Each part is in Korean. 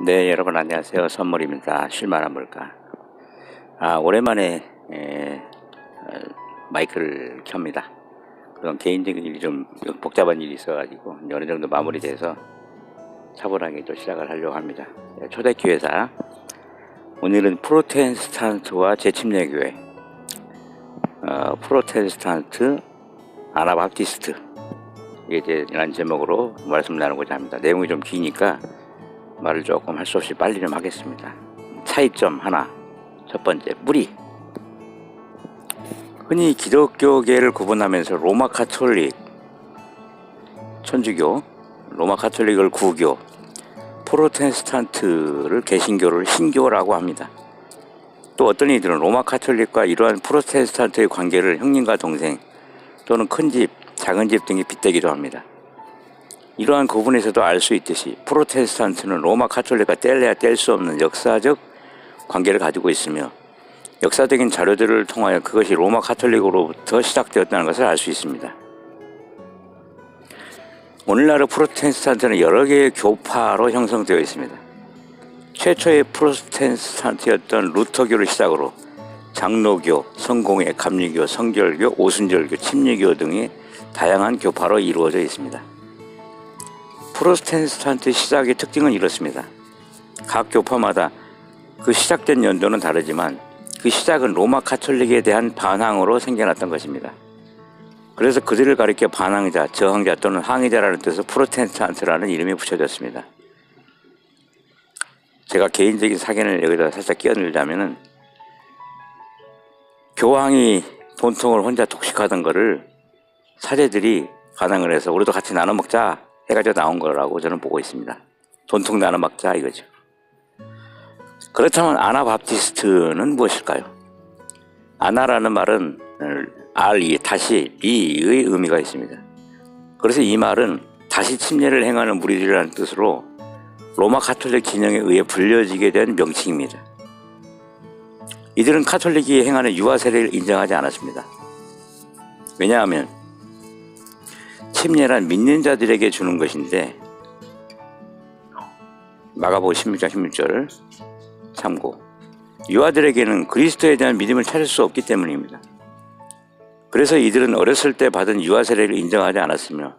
네, 여러분 안녕하세요. 선물입니다. 쉴만한 물가. 오랜만에 마이크를 켭니다. 그런 개인적인 일이 좀 복잡한 일이 있어가지고 어느 정도 마무리돼서 차분하게 또 시작을 하려고 합니다. 초대교회사. 오늘은 프로테스탄트와 재침례교회, 프로테스탄트, 아나바프티스트, 이란 제목으로 말씀 나누고자 합니다. 내용이 좀 기니까 말을 조금 할 수 없이 빨리 좀 하겠습니다. 차이점 하나. 첫 번째, 뿌리. 흔히 기독교계를 구분하면서 로마 가톨릭, 천주교, 로마 가톨릭을 구교, 프로테스탄트를 개신교를 신교라고 합니다. 또 어떤 이들은 로마 가톨릭과 이러한 프로테스탄트의 관계를 형님과 동생 또는 큰 집, 작은 집 등에 빗대기도 합니다. 이러한 구분에서도 알 수 있듯이 프로테스탄트는 로마 가톨릭과 뗄래야 뗄 수 없는 역사적 관계를 가지고 있으며 역사적인 자료들을 통하여 그것이 로마 가톨릭으로부터 시작되었다는 것을 알 수 있습니다. 오늘날의 프로테스탄트는 여러 개의 교파로 형성되어 있습니다. 최초의 프로테스탄트였던 루터교를 시작으로 장로교, 성공회, 감리교, 성결교, 오순절교, 침례교 등의 다양한 교파로 이루어져 있습니다. 프로테스탄트 시작의 특징은 이렇습니다. 각 교파마다 그 시작된 연도는 다르지만 그 시작은 로마 가톨릭에 대한 반항으로 생겨났던 것입니다. 그래서 그들을 가리켜 반항자, 저항자 또는 항의자라는 뜻으로 프로테스탄트라는 이름이 붙여졌습니다. 제가 개인적인 사견을 여기다 살짝 끼어들자면은 교황이 돈통을 혼자 독식하던 거를 사제들이 반항을 해서 우리도 같이 나눠 먹자 해가지고 나온 거라고 저는 보고 있습니다. 돈통 나눠 먹자 이거죠. 그렇다면 아나바프티스트는 무엇일까요? 아나라는 말은 다시 미의 의미가 있습니다. 그래서 이 말은 다시 침례를 행하는 무리들이라는 뜻으로 로마 가톨릭 진영에 의해 불려지게 된 명칭입니다. 이들은 가톨릭이 행하는 유아 세례를 인정하지 않았습니다. 왜냐하면 침례란 믿는 자들에게 주는 것인데 마가복음 16장 16절 참고 유아들에게는 그리스도에 대한 믿음을 찾을 수 없기 때문입니다. 그래서 이들은 어렸을 때 받은 유아 세례를 인정하지 않았으며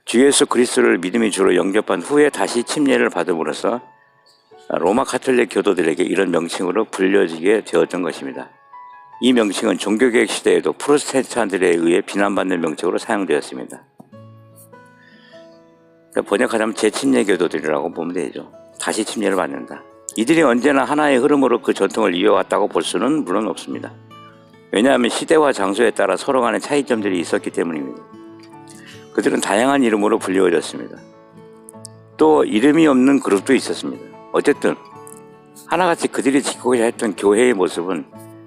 주 예수 그리스도를 믿음의 주로 영접한 후에 다시 침례를 받음으로써 로마 가톨릭 교도들에게 이런 명칭으로 불려지게 되었던 것입니다. 이 명칭은 종교개혁 시대에도 프로테스탄트들에 의해 비난받는 명칭으로 사용되었습니다. 번역하자면 재침례 교도들이라고 보면 되죠. 다시 침례를 받는다. 이들이 언제나 하나의 흐름으로 그 전통을 이어왔다고 볼 수는 물론 없습니다. 왜냐하면 시대와 장소에 따라 서로 간의 차이점들이 있었기 때문입니다. 그들은 다양한 이름으로 불리워졌습니다. 또 이름이 없는 그룹도 있었습니다. 어쨌든 하나같이 그들이 지키고자 했던 교회의 모습은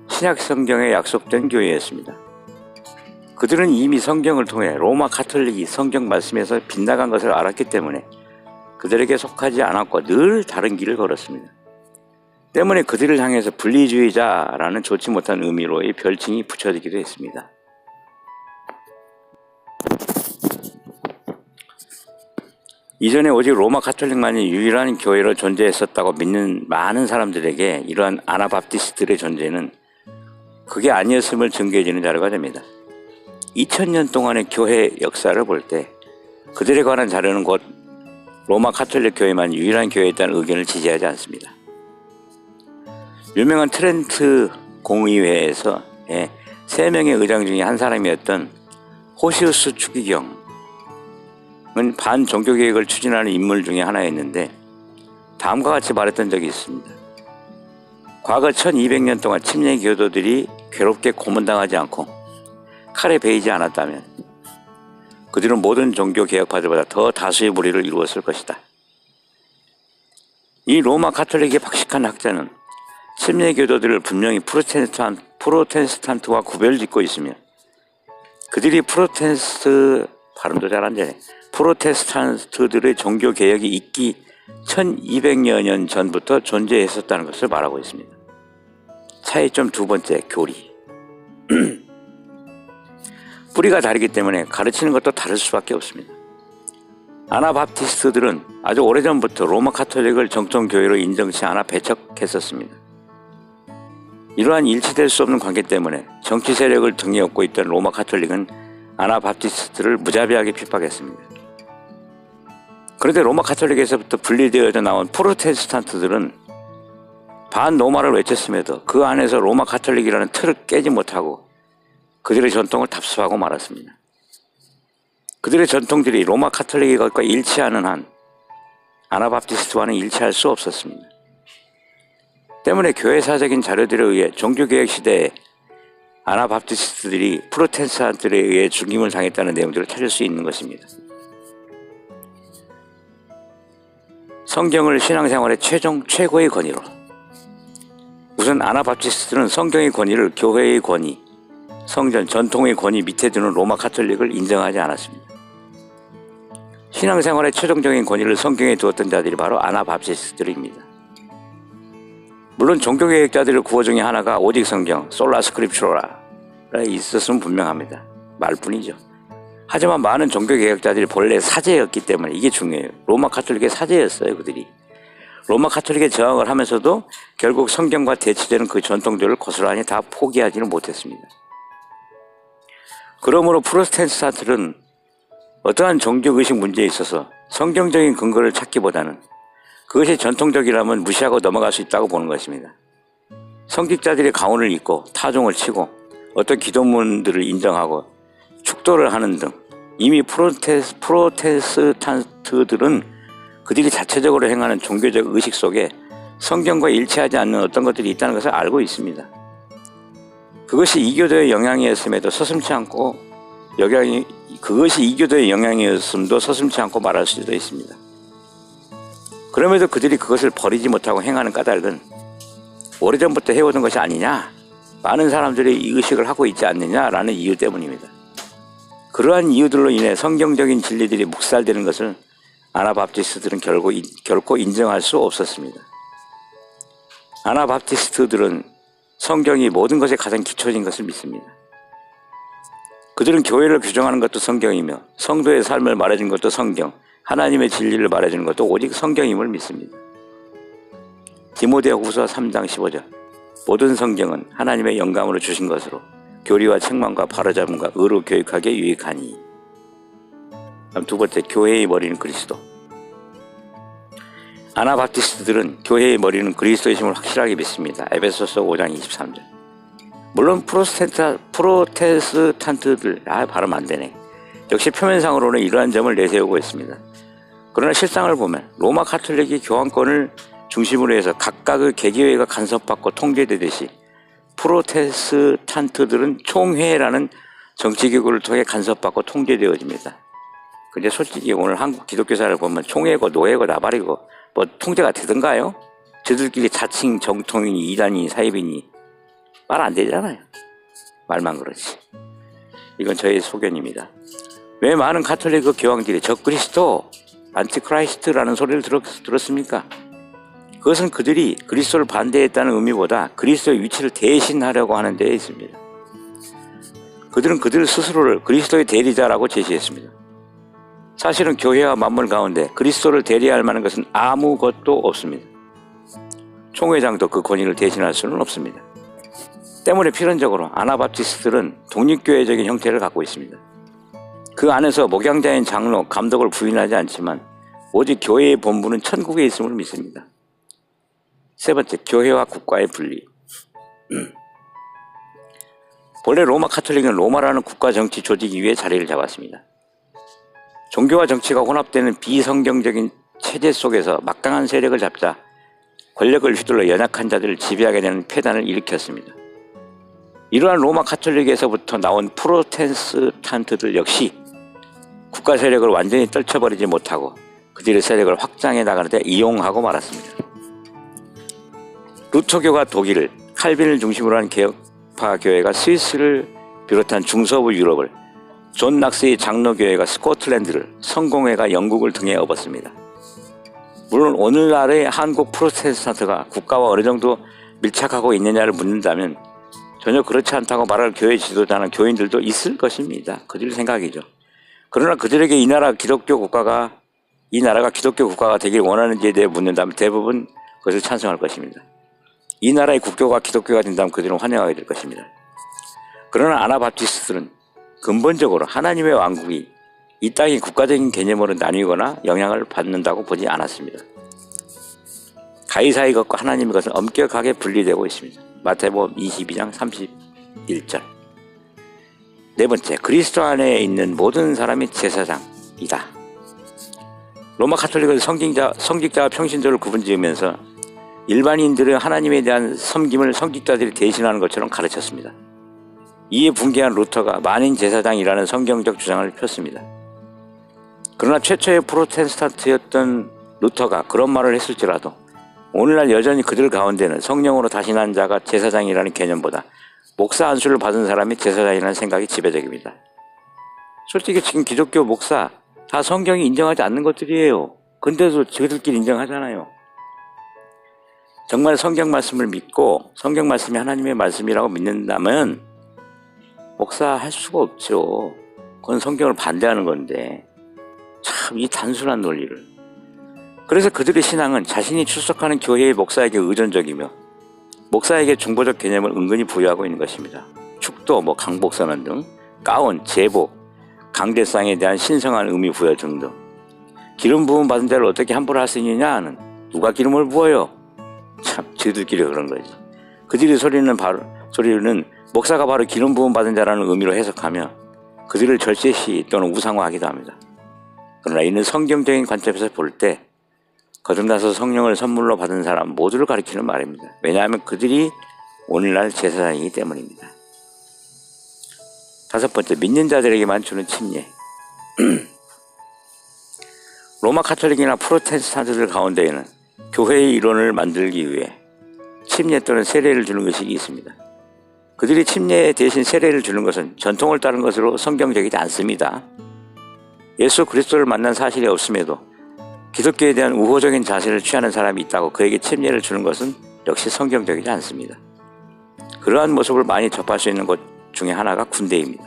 신약 성경에 약속된 교회였습니다. 그들은 이미 성경을 통해 로마 가톨릭이 성경 말씀에서 빗나간 것을 알았기 때문에 그들에게 속하지 않았고 늘 다른 길을 걸었습니다. 때문에 그들을 향해서 분리주의자라는 좋지 못한 의미로의 별칭이 붙여지기도 했습니다. 이전에 오직 로마 가톨릭만이 유일한 교회로 존재했었다고 믿는 많은 사람들에게 이러한 아나바프티스트의 존재는 그게 아니었음을 증거해주는 자료가 됩니다. 2000년 동안의 교회 역사를 볼 때 그들에 관한 자료는 곧 로마 가톨릭 교회만 유일한 교회였다는 의견을 지지하지 않습니다. 유명한 트렌트 공의회에서 3명의 의장 중에 한 사람이었던 호시우스 추기경은 반종교개혁을 추진하는 인물 중에 하나였는데 다음과 같이 말했던 적이 있습니다. 과거 1200년 동안 침례 교도들이 괴롭게 고문당하지 않고 칼에 베이지 않았다면 그들은 모든 종교 개혁파들보다 더 다수의 무리를 이루었을 것이다. 이 로마 가톨릭의 박식한 학자는 침례 교도들을 분명히 프로테스탄트와 구별짓고 있으며 그들이 발음도 잘 안 되네. 프로테스탄트들의 종교 개혁이 있기 1200여 년 전부터 존재했었다는 것을 말하고 있습니다. 차이점 두 번째, 교리. 뿌리가 다르기 때문에 가르치는 것도 다를 수밖에 없습니다. 아나바프티스트들은 아주 오래전부터 로마 카톨릭을 정통교회로 인정치 않아 배척했었습니다. 이러한 일치될 수 없는 관계 때문에 정치 세력을 등에 업고 있던 로마 카톨릭은 아나바프티스트를 무자비하게 핍박했습니다. 그런데 로마 카톨릭에서부터 분리되어져 나온 프로테스탄트들은 반로마를 외쳤음에도 그 안에서 로마 카톨릭이라는 틀을 깨지 못하고 그들의 전통을 답습하고 말았습니다. 그들의 전통들이 로마 카톨릭과 일치하는 한 아나바프티스트와는 일치할 수 없었습니다. 때문에 교회사적인 자료들에 의해 종교개혁 시대에 아나바프티스트들이 프로테스탄트들에 의해 죽임을 당했다는 내용들을 찾을 수 있는 것입니다. 성경을 신앙생활의 최고의 권위로. 우선 아나바프티스트는 성경의 권위를 교회의 권위, 성전, 전통의 권위 밑에 두는 로마 카톨릭을 인정하지 않았습니다. 신앙생활의 최종적인 권위를 성경에 두었던 자들이 바로 아나바프티스트들입니다. 물론 종교개혁자들의 구호 중에 하나가 오직 성경, 솔라 스크립추라가 있었으면 분명합니다. 말뿐이죠. 하지만 많은 종교개혁자들이 본래 사제였기 때문에 이게 중요해요. 로마 카톨릭의 사제였어요, 그들이. 로마 카톨릭에 저항을 하면서도 결국 성경과 대치되는 그 전통들을 고스란히 다 포기하지는 못했습니다. 그러므로 프로테스탄트들은 어떠한 종교의식 문제에 있어서 성경적인 근거를 찾기보다는 그것이 전통적이라면 무시하고 넘어갈 수 있다고 보는 것입니다. 성직자들이 가운을 입고 타종을 치고 어떤 기도문들을 인정하고 축도를 하는 등 이미 프로테스탄트들은 그들이 자체적으로 행하는 종교적 의식 속에 성경과 일치하지 않는 어떤 것들이 있다는 것을 알고 있습니다. 그것이 이교도의 영향이었음도 서슴지 않고 말할 수도 있습니다. 그럼에도 그들이 그것을 버리지 못하고 행하는 까닭은 오래전부터 해오던 것이 아니냐, 많은 사람들이 이 의식을 하고 있지 않느냐라는 이유 때문입니다. 그러한 이유들로 인해 성경적인 진리들이 묵살되는 것을 아나바프티스트들은 결코 인정할 수 없었습니다. 아나바프티스트들은 성경이 모든 것의 가장 기초인 것을 믿습니다. 그들은 교회를 규정하는 것도 성경이며 성도의 삶을 말해주는 것도 성경, 하나님의 진리를 말해주는 것도 오직 성경임을 믿습니다. 디모데후서 3장 15절 모든 성경은 하나님의 영감으로 주신 것으로 교리와 책망과 바로잡음과 의로 교육하기에 유익하니. 두 번째, 교회의 머리는 그리스도. 아나바프티스트들은 교회의 머리는 그리스도이심을 확실하게 믿습니다. 에베소서 5장 23절. 물론 프로테스탄트들, 발음 안 되네. 역시 표면상으로는 이러한 점을 내세우고 있습니다. 그러나 실상을 보면 로마 카톨릭이 교황권을 중심으로 해서 각각의 개교회가 간섭받고 통제되듯이 프로테스탄트들은 총회라는 정치기구를 통해 간섭받고 통제되어집니다. 근데 솔직히 오늘 한국 기독교사를 보면 총회고 노예고 나발이고 뭐 통제가 되던가요? 저들끼리 자칭 정통이니 이단이니 사입이니 말 안 되잖아요. 말만 그렇지. 이건 저의 소견입니다. 왜 많은 카톨릭 교황들이 적그리스도, 안티크라이스트라는 소리를 들었습니까? 그것은 그들이 그리스도를 반대했다는 의미보다 그리스도의 위치를 대신하려고 하는 데에 있습니다. 그들은 그들 스스로를 그리스도의 대리자라고 제시했습니다. 사실은 교회와 만물 가운데 그리스도를 대리할 만한 것은 아무것도 없습니다. 총회장도 그 권위를 대신할 수는 없습니다. 때문에 필연적으로 아나바프티스트들은 독립교회적인 형태를 갖고 있습니다. 그 안에서 목양자인 장로, 감독을 부인하지 않지만 오직 교회의 본부는 천국에 있음을 믿습니다. 세 번째, 교회와 국가의 분리. 본래 로마 카톨릭은 로마라는 국가 정치 조직 위에 자리를 잡았습니다. 종교와 정치가 혼합되는 비성경적인 체제 속에서 막강한 세력을 잡자 권력을 휘둘러 연약한 자들을 지배하게 되는 폐단을 일으켰습니다. 이러한 로마 카톨릭에서부터 나온 프로테스탄트들 역시 국가 세력을 완전히 떨쳐버리지 못하고 그들의 세력을 확장해 나가는데 이용하고 말았습니다. 루터교가 독일을, 칼빈을 중심으로 한 개혁파 교회가 스위스를 비롯한 중서부 유럽을, 존 낙스의 장로교회가 스코틀랜드를, 성공회가 영국을 등에 업었습니다. 물론 오늘날의 한국 프로테스탄트가 국가와 어느 정도 밀착하고 있느냐를 묻는다면 전혀 그렇지 않다고 말할 교회 지도자나 교인들도 있을 것입니다. 그들 생각이죠. 그러나 그들에게 이 나라 기독교 국가가 이 나라가 기독교 국가가 되길 원하는지에 대해 묻는다면 대부분 그것을 찬성할 것입니다. 이 나라의 국교가 기독교가 된다면 그들은 환영하게 될 것입니다. 그러나 아나바티스트들은 근본적으로 하나님의 왕국이 이 땅의 국가적인 개념으로 나뉘거나 영향을 받는다고 보지 않았습니다. 가이사의 것과 하나님의 것은 엄격하게 분리되고 있습니다. 마태복음 22장 31절. 네 번째, 그리스도 안에 있는 모든 사람이 제사장이다. 로마 카톨릭은 성직자와 평신도를 구분지으면서 일반인들의 하나님에 대한 섬김을 성직자들이 대신하는 것처럼 가르쳤습니다. 이에 분개한 루터가 만인 제사장이라는 성경적 주장을 폈습니다. 그러나 최초의 프로테스탄트였던 루터가 그런 말을 했을지라도 오늘날 여전히 그들 가운데는 성령으로 다시 난 자가 제사장이라는 개념보다 목사 안수를 받은 사람이 제사장이라는 생각이 지배적입니다. 솔직히 지금 기독교 목사 다 성경이 인정하지 않는 것들이에요. 근데도 저희들끼리 인정하잖아요. 정말 성경 말씀을 믿고 성경 말씀이 하나님의 말씀이라고 믿는다면 목사 할 수가 없죠. 그건 성경을 반대하는 건데 참 이 단순한 논리를. 그래서 그들의 신앙은 자신이 출석하는 교회의 목사에게 의존적이며 목사에게 중보적 개념을 은근히 부여하고 있는 것입니다. 축도, 강복선언 등, 가운, 제복, 강대상에 대한 신성한 의미 부여 등등. 기름 부음 받은 자를 어떻게 함부로 할 수 있느냐는 누가 기름을 부어요? 참 저희들끼리 그런 거지. 그들의 소리는 목사가 바로 기름 부음 받은 자라는 의미로 해석하며 그들을 절제시 또는 우상화하기도 합니다. 그러나 이는 성경적인 관점에서 볼 때 거듭나서 성령을 선물로 받은 사람 모두를 가리키는 말입니다. 왜냐하면 그들이 오늘날 제사장이기 때문입니다. 다섯 번째, 믿는 자들에게만 주는 침례. 로마 카톨릭이나 프로테스탄트들 가운데에는 교회의 이론을 만들기 위해 침례 또는 세례를 주는 의식이 있습니다. 그들이 침례 대신 세례를 주는 것은 전통을 따른 것으로 성경적이지 않습니다. 예수 그리스도를 만난 사실이 없음에도 기독교에 대한 우호적인 자세를 취하는 사람이 있다고 그에게 침례를 주는 것은 역시 성경적이지 않습니다. 그러한 모습을 많이 접할 수 있는 곳 중에 하나가 군대입니다.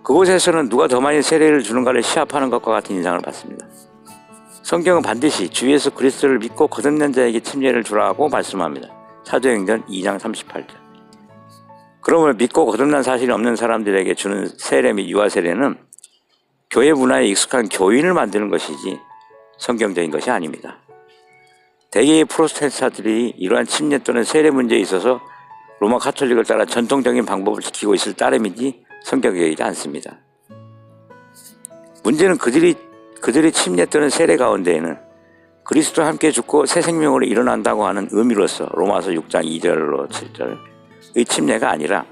그곳에서는 누가 더 많이 세례를 주는가를 시합하는 것과 같은 인상을 받습니다. 성경은 반드시 주 예수 그리스도를 믿고 거듭난 자에게 침례를 주라고 말씀합니다. 사도행전 2장 38절. 그러므로 믿고 거듭난 사실이 없는 사람들에게 주는 세례 및 유아 세례는 교회 문화에 익숙한 교인을 만드는 것이지 성경적인 것이 아닙니다. 대개의 프로테스탄트들이 이러한 침례 또는 세례 문제에 있어서 로마 카톨릭을 따라 전통적인 방법을 지키고 있을 따름이지 성경적이지 않습니다. 문제는 그들의 침례 또는 세례 가운데에는 그리스도와 함께 죽고 새 생명으로 일어난다고 하는 의미로서 로마서 6장 2절로 7절의 침례가 아니라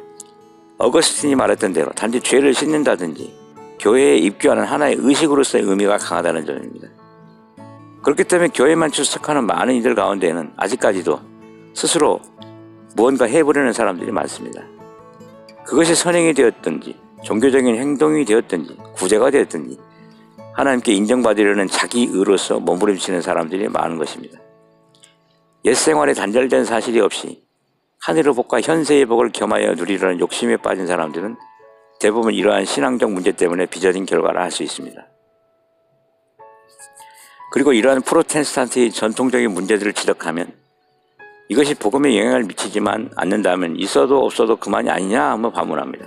어거스틴이 말했던 대로 단지 죄를 씻는다든지 교회에 입교하는 하나의 의식으로서의 의미가 강하다는 점입니다. 그렇기 때문에 교회만 출석하는 많은 이들 가운데에는 아직까지도 스스로 무언가 해보려는 사람들이 많습니다. 그것이 선행이 되었든지 종교적인 행동이 되었든지 구제가 되었든지 하나님께 인정받으려는 자기 의로서 몸부림치는 사람들이 많은 것입니다. 옛 생활에 단절된 사실이 없이 하늘의 복과 현세의 복을 겸하여 누리려는 욕심에 빠진 사람들은 대부분 이러한 신앙적 문제 때문에 빚어진 결과를 알 수 있습니다. 그리고 이러한 프로테스탄트의 전통적인 문제들을 지적하면 이것이 복음에 영향을 미치지만 않는다면 있어도 없어도 그만이 아니냐 한번 반문합니다.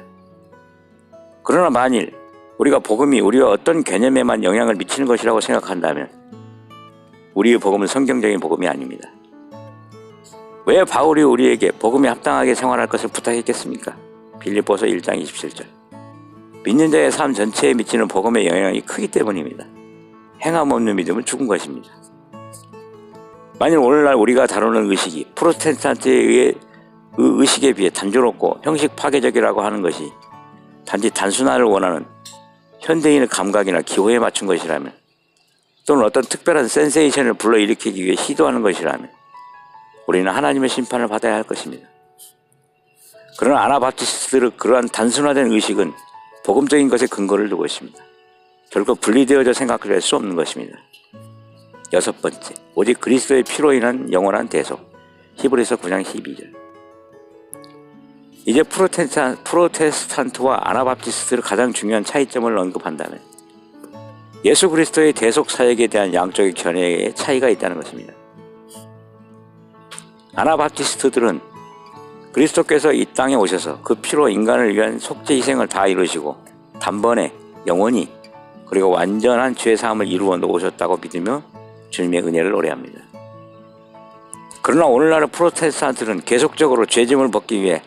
그러나 만일 우리가 복음이 우리가 어떤 개념에만 영향을 미치는 것이라고 생각한다면 우리의 복음은 성경적인 복음이 아닙니다. 왜 바울이 우리에게 복음에 합당하게 생활할 것을 부탁했겠습니까? 빌립보서 1장 27절. 믿는 자의 삶 전체에 미치는 복음의 영향이 크기 때문입니다. 행함 없는 믿음은 죽은 것입니다. 만일 오늘날 우리가 다루는 의식이 프로테스탄트의 의식에 비해 단조롭고 형식 파괴적이라고 하는 것이 단지 단순화를 원하는 현대인의 감각이나 기호에 맞춘 것이라면 또는 어떤 특별한 센세이션을 불러일으키기 위해 시도하는 것이라면 우리는 하나님의 심판을 받아야 할 것입니다. 그러나 아나바티스트들의 그러한 단순화된 의식은 복음적인 것에 근거를 두고 있습니다. 결코 분리되어져 생각할 수 없는 것입니다. 여섯 번째, 오직 그리스도의 피로 인한 영원한 대속. 히브리서 9장 12절. 이제 프로테스탄트와 아나바티스트의 가장 중요한 차이점을 언급한다면 예수 그리스도의 대속 사역에 대한 양쪽의 견해에 차이가 있다는 것입니다. 아나바티스트들은 그리스도께서 이 땅에 오셔서 그 피로 인간을 위한 속죄 희생을 다 이루시고 단번에 영원히 그리고 완전한 죄사함을 이루어 놓으셨다고 믿으며 주님의 은혜를 노래합니다. 그러나 오늘날의 프로테스탄트는 계속적으로 죄짐을 벗기 위해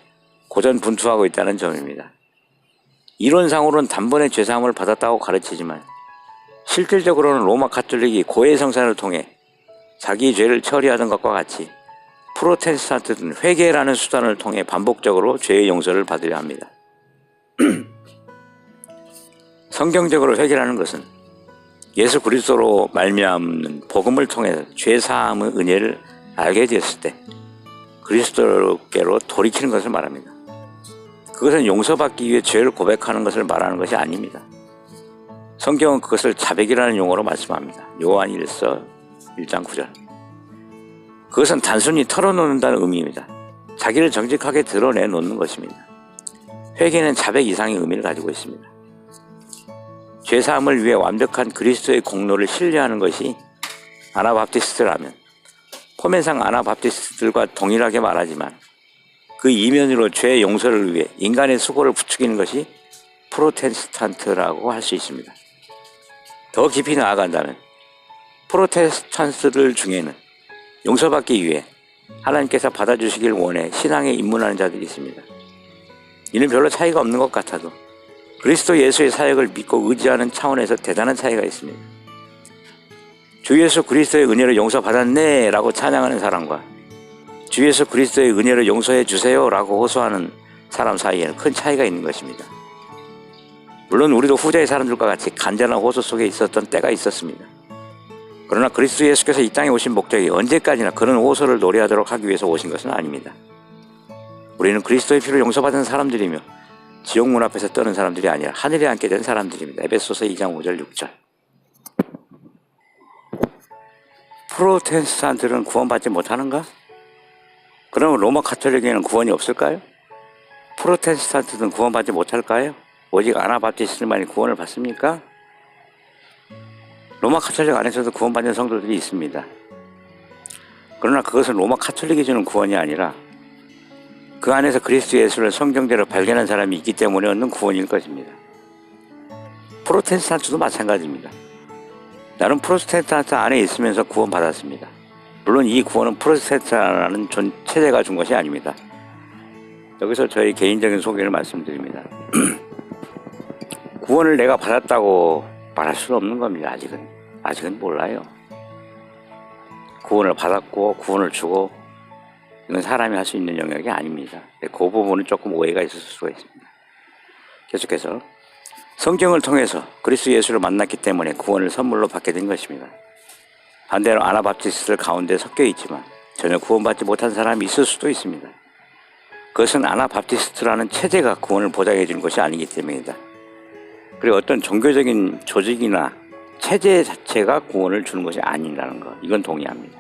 고전분투하고 있다는 점입니다. 이론상으로는 단번에 죄사함을 받았다고 가르치지만 실질적으로는 로마 가톨릭이 고해 성산을 통해 자기 죄를 처리하던 것과 같이 프로테스탄트는 회개라는 수단을 통해 반복적으로 죄의 용서를 받으려 합니다. 성경적으로 회개라는 것은 예수 그리스도로 말미암는 복음을 통해 죄 사함의 은혜를 알게 되었을 때 그리스도께로 돌이키는 것을 말합니다. 그것은 용서받기 위해 죄를 고백하는 것을 말하는 것이 아닙니다. 성경은 그것을 자백이라는 용어로 말씀합니다. 요한 1서 1장 9절. 그것은 단순히 털어놓는다는 의미입니다. 자기를 정직하게 드러내놓는 것입니다. 회개는 자백 이상의 의미를 가지고 있습니다. 죄사함을 위해 완벽한 그리스도의 공로를 신뢰하는 것이 아나바프티스트라면 포면상 아나바프티스트들과 동일하게 말하지만 그 이면으로 죄 용서를 위해 인간의 수고를 부추기는 것이 프로테스탄트라고 할 수 있습니다. 더 깊이 나아간다면 프로테스탄트들 중에는 용서받기 위해 하나님께서 받아주시길 원해 신앙에 입문하는 자들이 있습니다. 이는 별로 차이가 없는 것 같아도 그리스도 예수의 사역을 믿고 의지하는 차원에서 대단한 차이가 있습니다. 주 예수 그리스도의 은혜를 용서받았네 라고 찬양하는 사람과 주 예수 그리스도의 은혜를 용서해 주세요 라고 호소하는 사람 사이에는 큰 차이가 있는 것입니다. 물론 우리도 후자의 사람들과 같이 간절한 호소 속에 있었던 때가 있었습니다. 그러나 그리스도 예수께서 이 땅에 오신 목적이 언제까지나 그런 호소를 노래하도록 하기 위해서 오신 것은 아닙니다. 우리는 그리스도의 피로 용서받은 사람들이며 지옥문 앞에서 떠는 사람들이 아니라 하늘에 앉게 된 사람들입니다. 에베소서 2장 5절 6절. 프로테스탄트들은 구원받지 못하는가? 그러면 로마 가톨릭에는 구원이 없을까요? 프로테스탄트들은 구원받지 못할까요? 오직 아나바티스트만이 구원을 받습니까? 로마 가톨릭 안에서도 구원받는 성도들이 있습니다. 그러나 그것은 로마 가톨릭이 주는 구원이 아니라 그 안에서 그리스도 예수를 성경대로 발견한 사람이 있기 때문에 얻는 구원일 것입니다. 프로테스탄트도 마찬가지입니다. 나는 프로테스탄트 안에 있으면서 구원받았습니다. 물론 이 구원은 프로테스탄트라는 체제가 준 것이 아닙니다. 여기서 저희 개인적인 소개를 말씀드립니다. 구원을 내가 받았다고 말할 수는 없는 겁니다. 아직은 몰라요. 구원을 받았고 구원을 주고 이건 사람이 할 수 있는 영역이 아닙니다. 그 부분은 조금 오해가 있을 수가 있습니다. 계속해서 성경을 통해서 그리스도 예수를 만났기 때문에 구원을 선물로 받게 된 것입니다. 반대로 아나바프티스트들 가운데 섞여 있지만 전혀 구원받지 못한 사람이 있을 수도 있습니다. 그것은 아나바프티스트라는 체제가 구원을 보장해 주는 것이 아니기 때문입니다. 그리고 어떤 종교적인 조직이나 체제 자체가 구원을 주는 것이 아니라는 것, 이건 동의합니다.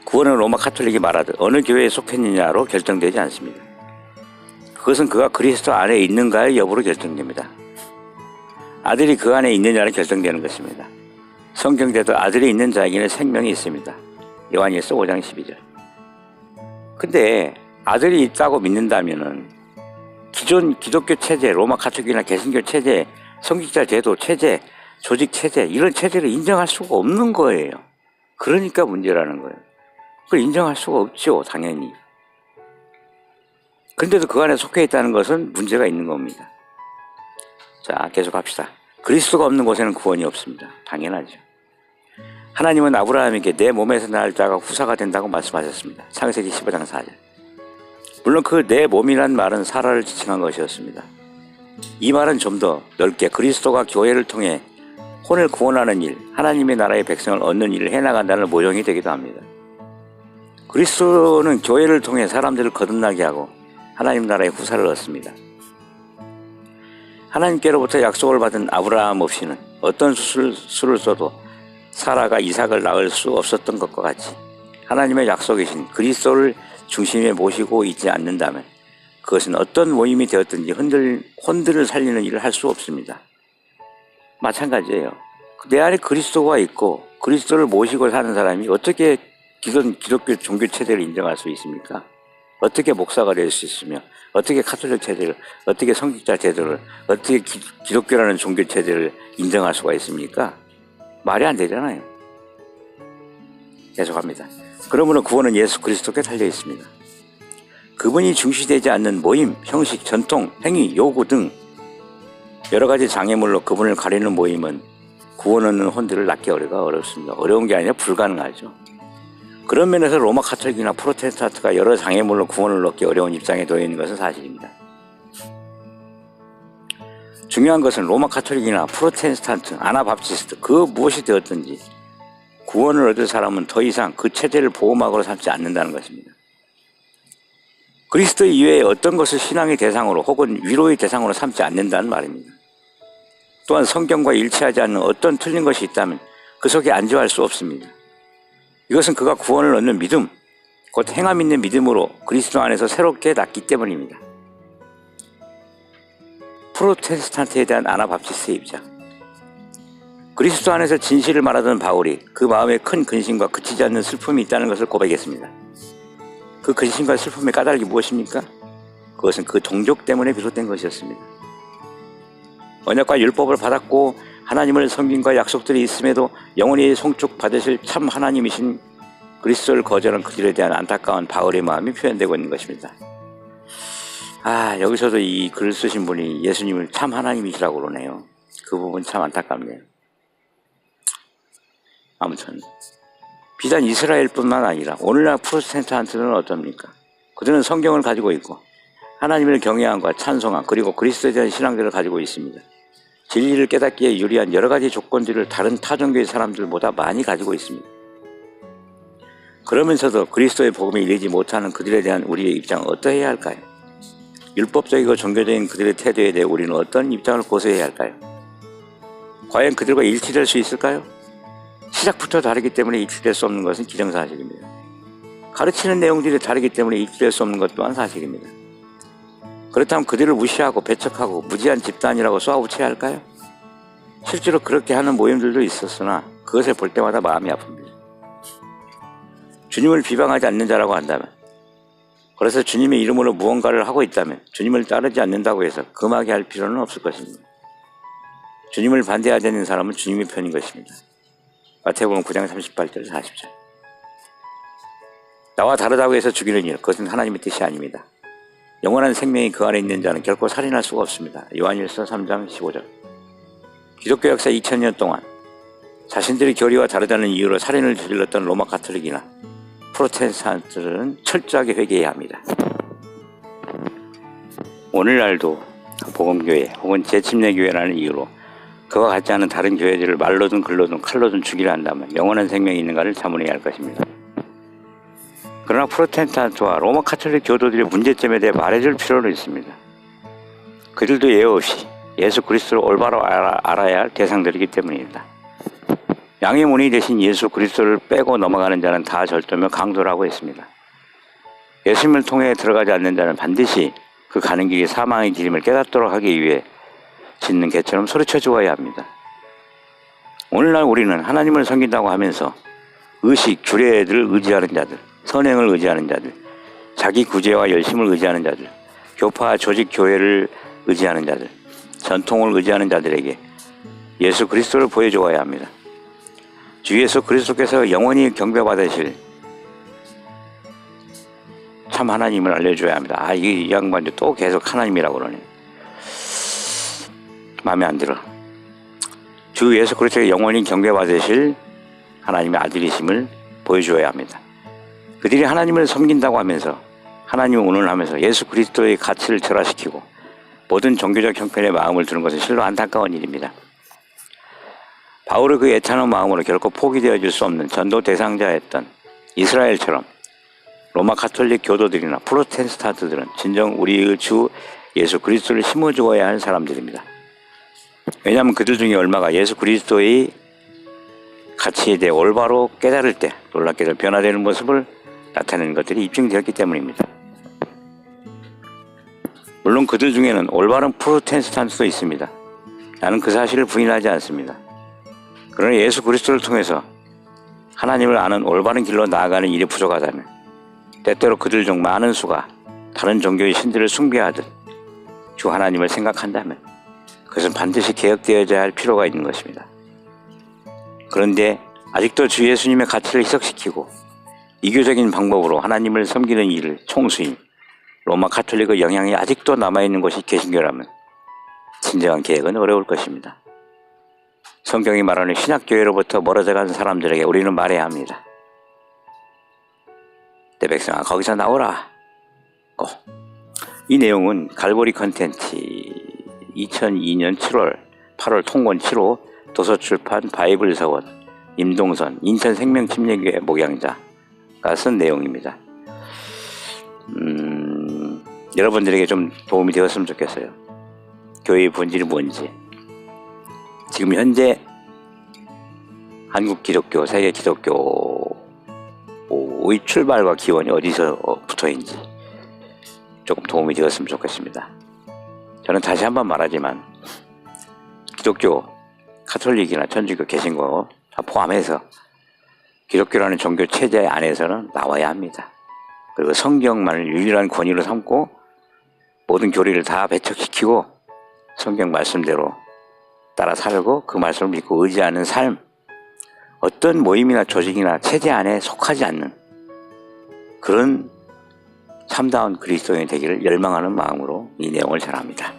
구원은 로마 가톨릭이 말하듯 어느 교회에 속했느냐로 결정되지 않습니다. 그것은 그가 그리스도 안에 있는가의 여부로 결정됩니다. 아들이 그 안에 있느냐로 결정되는 것입니다. 성경대도 아들이 있는 자에게는 생명이 있습니다. 요한일서 5장 12절. 근데 아들이 있다고 믿는다면은 기존 기독교 체제, 로마 가톨릭이나 개신교 체제, 성직자 제도 체제, 조직 체제, 이런 체제를 인정할 수가 없는 거예요. 그러니까 문제라는 거예요. 그걸 인정할 수가 없죠, 당연히. 그런데도 그 안에 속해 있다는 것은 문제가 있는 겁니다. 자, 계속 합시다. 그리스도가 없는 곳에는 구원이 없습니다. 당연하죠. 하나님은 아브라함에게 내 몸에서 날 자가 후사가 된다고 말씀하셨습니다. 창세기 15장 4절. 물론 그 내 몸이란 말은 사라를 지칭한 것이었습니다. 이 말은 좀 더 넓게 그리스도가 교회를 통해 혼을 구원하는 일, 하나님의 나라의 백성을 얻는 일을 해나간다는 모형이 되기도 합니다. 그리스도는 교회를 통해 사람들을 거듭나게 하고 하나님 나라의 후사를 얻습니다. 하나님께로부터 약속을 받은 아브라함 없이는 어떤 수를 써도 사라가 이삭을 낳을 수 없었던 것과 같이 하나님의 약속이신 그리스도를 중심에 모시고 있지 않는다면 그것은 어떤 모임이 되었든지 혼들을 살리는 일을 할 수 없습니다. 마찬가지예요. 내 안에 그리스도가 있고 그리스도를 모시고 사는 사람이 어떻게 기독교 종교 체제를 인정할 수 있습니까? 어떻게 목사가 될 수 있으며 어떻게 카톨릭 체제를, 어떻게 성직자 제도를, 어떻게 기독교라는 종교 체제를 인정할 수가 있습니까? 말이 안 되잖아요. 계속합니다. 그러므로 구원은 예수 그리스도께 달려 있습니다. 그분이 중시되지 않는 모임, 형식, 전통, 행위, 요구 등 여러 가지 장애물로 그분을 가리는 모임은 구원 얻는 혼들을 낳기 어렵습니다. 어려운 게 아니라 불가능하죠. 그런 면에서 로마 카톨릭이나 프로테스탄트가 여러 장애물로 구원을 얻기 어려운 입장에 놓여 있는 것은 사실입니다. 중요한 것은 로마 카톨릭이나 프로테스탄트, 아나밥티스트 그 무엇이 되었든지 구원을 얻을 사람은 더 이상 그 체제를 보호막으로 삼지 않는다는 것입니다. 그리스도 이외에 어떤 것을 신앙의 대상으로 혹은 위로의 대상으로 삼지 않는다는 말입니다. 또한 성경과 일치하지 않는 어떤 틀린 것이 있다면 그 속에 안주할 수 없습니다. 이것은 그가 구원을 얻는 믿음, 곧 행함 있는 믿음으로 그리스도 안에서 새롭게 낳기 때문입니다. 프로테스탄트에 대한 아나밥티스트의 입장. 그리스도 안에서 진실을 말하던 바울이 그 마음에 큰 근심과 그치지 않는 슬픔이 있다는 것을 고백했습니다. 그 근심과 슬픔의 까닭이 무엇입니까? 그것은 그 동족 때문에 비롯된 것이었습니다. 언약과 율법을 받았고 하나님을 섬김과 약속들이 있음에도 영원히 송축 받으실 참 하나님이신 그리스도를 거절한 그들에 대한 안타까운 바울의 마음이 표현되고 있는 것입니다. 여기서도 이 글을 쓰신 분이 예수님을 참 하나님이시라고 그러네요. 그 부분 참 안타깝네요. 아무튼 비단 이스라엘뿐만 아니라 오늘날 프로테스탄트는 어떻습니까? 그들은 성경을 가지고 있고 하나님을 경외함과 찬송함 그리고 그리스도에 대한 신앙들을 가지고 있습니다. 진리를 깨닫기에 유리한 여러 가지 조건들을 다른 타종교의 사람들보다 많이 가지고 있습니다. 그러면서도 그리스도의 복음에 이르지 못하는 그들에 대한 우리의 입장은 어떠해야 할까요? 율법적이고 종교적인 그들의 태도에 대해 우리는 어떤 입장을 고수해야 할까요? 과연 그들과 일치될 수 있을까요? 시작부터 다르기 때문에 일치될 수 없는 것은 기정사실입니다. 가르치는 내용들이 다르기 때문에 일치될 수 없는 것 또한 사실입니다. 그렇다면 그들을 무시하고 배척하고 무지한 집단이라고 쏘아붙여야 할까요? 실제로 그렇게 하는 모임들도 있었으나 그것을 볼 때마다 마음이 아픕니다. 주님을 비방하지 않는 자라고 한다면, 그래서 주님의 이름으로 무언가를 하고 있다면 주님을 따르지 않는다고 해서 금하게 할 필요는 없을 것입니다. 주님을 반대하지 않는 사람은 주님의 편인 것입니다. 마태복음 9장 38절 40절. 나와 다르다고 해서 죽이는 일, 그것은 하나님의 뜻이 아닙니다. 영원한 생명이 그 안에 있는 자는 결코 살인할 수가 없습니다. 요한일서 3장 15절. 기독교 역사 2000년 동안 자신들의 교리와 다르다는 이유로 살인을 저질렀던 로마 가톨릭이나 프로테스탄트들은 철저하게 회개해야 합니다. 오늘날도 복음교회 혹은 재침례교회라는 이유로 그와 같지 않은 다른 교회들을 말로든 글로든 칼로든 죽이려 한다면 영원한 생명이 있는가를 자문해야 할 것입니다. 그러나 프로테스탄트와 로마 카톨릭 교도들의 문제점에 대해 말해줄 필요는 있습니다. 그들도 예외 없이 예수 그리스도를 올바로 알아야 할 대상들이기 때문입니다. 양의 문이 대신 예수 그리스도를 빼고 넘어가는 자는 다 절도며 강도라고 했습니다. 예수님을 통해 들어가지 않는 자는 반드시 그 가는 길이 사망의 길임을 깨닫도록 하기 위해 짖는 개처럼 소리쳐 주어야 합니다. 오늘날 우리는 하나님을 섬긴다고 하면서 의식, 규례들을 의지하는 자들, 선행을 의지하는 자들, 자기 구제와 열심을 의지하는 자들, 교파, 조직, 교회를 의지하는 자들, 전통을 의지하는 자들에게 예수 그리스도를 보여주어야 합니다. 주 예수 그리스도께서 영원히 경배받으실 참 하나님을 알려줘야 합니다. 이 양반도 또 계속 하나님이라고 그러네. 마음에 안 들어. 주 예수 그리스도의 영원히 경배받으실 하나님의 아들이심을 보여줘야 합니다. 그들이 하나님을 섬긴다고 하면서 하나님을 운운하면서 예수 그리스도의 가치를 절하시키고 모든 종교적 형편에 마음을 두는 것은 실로 안타까운 일입니다. 바울의 그 애타는 마음으로 결코 포기되어질 수 없는 전도 대상자였던 이스라엘처럼 로마 가톨릭 교도들이나 프로테스탄트들은 진정 우리의 주 예수 그리스도를 심어주어야 할 사람들입니다. 왜냐하면 그들 중에 얼마가 예수 그리스도의 가치에 대해 올바로 깨달을 때 놀랍게도 변화되는 모습을 나타내는 것들이 입증되었기 때문입니다. 물론 그들 중에는 올바른 프로테스탄트도 있습니다. 나는 그 사실을 부인하지 않습니다. 그러나 예수 그리스도를 통해서 하나님을 아는 올바른 길로 나아가는 일이 부족하다면 때때로 그들 중 많은 수가 다른 종교의 신들을 숭배하듯 주 하나님을 생각한다면 그것은 반드시 개혁되어야 할 필요가 있는 것입니다. 그런데 아직도 주 예수님의 가치를 희석시키고 이교적인 방법으로 하나님을 섬기는 일을 총수인 로마 가톨릭의 영향이 아직도 남아있는 것이 개신교라면 진정한 개혁은 어려울 것입니다. 성경이 말하는 신약교회로부터 멀어져간 사람들에게 우리는 말해야 합니다. 내 백성아 거기서 나오라. 이 내용은 갈보리 컨텐츠 2002년 7월 8월 통권 7호 도서출판 바이블서원 임동선 인천생명침례교회 목양자가 쓴 내용입니다. 여러분들에게 좀 도움이 되었으면 좋겠어요. 교회의 본질이 뭔지, 지금 현재 한국 기독교, 세계 기독교의 출발과 기원이 어디서부터인지 조금 도움이 되었으면 좋겠습니다. 저는 다시 한번 말하지만 기독교, 가톨릭이나 천주교, 개신교 다 포함해서 기독교라는 종교 체제 안에서는 나와야 합니다. 그리고 성경만을 유일한 권위로 삼고 모든 교리를 다 배척시키고 성경 말씀대로 따라 살고 그 말씀을 믿고 의지하는 삶, 어떤 모임이나 조직이나 체제 안에 속하지 않는 그런 참다운 그리스도인이 되기를 열망하는 마음으로 이 내용을 전합니다.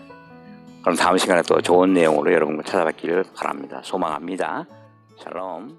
그럼 다음 시간에 또 좋은 내용으로 여러분과 찾아뵙기를 바랍니다. 소망합니다. 샬롬.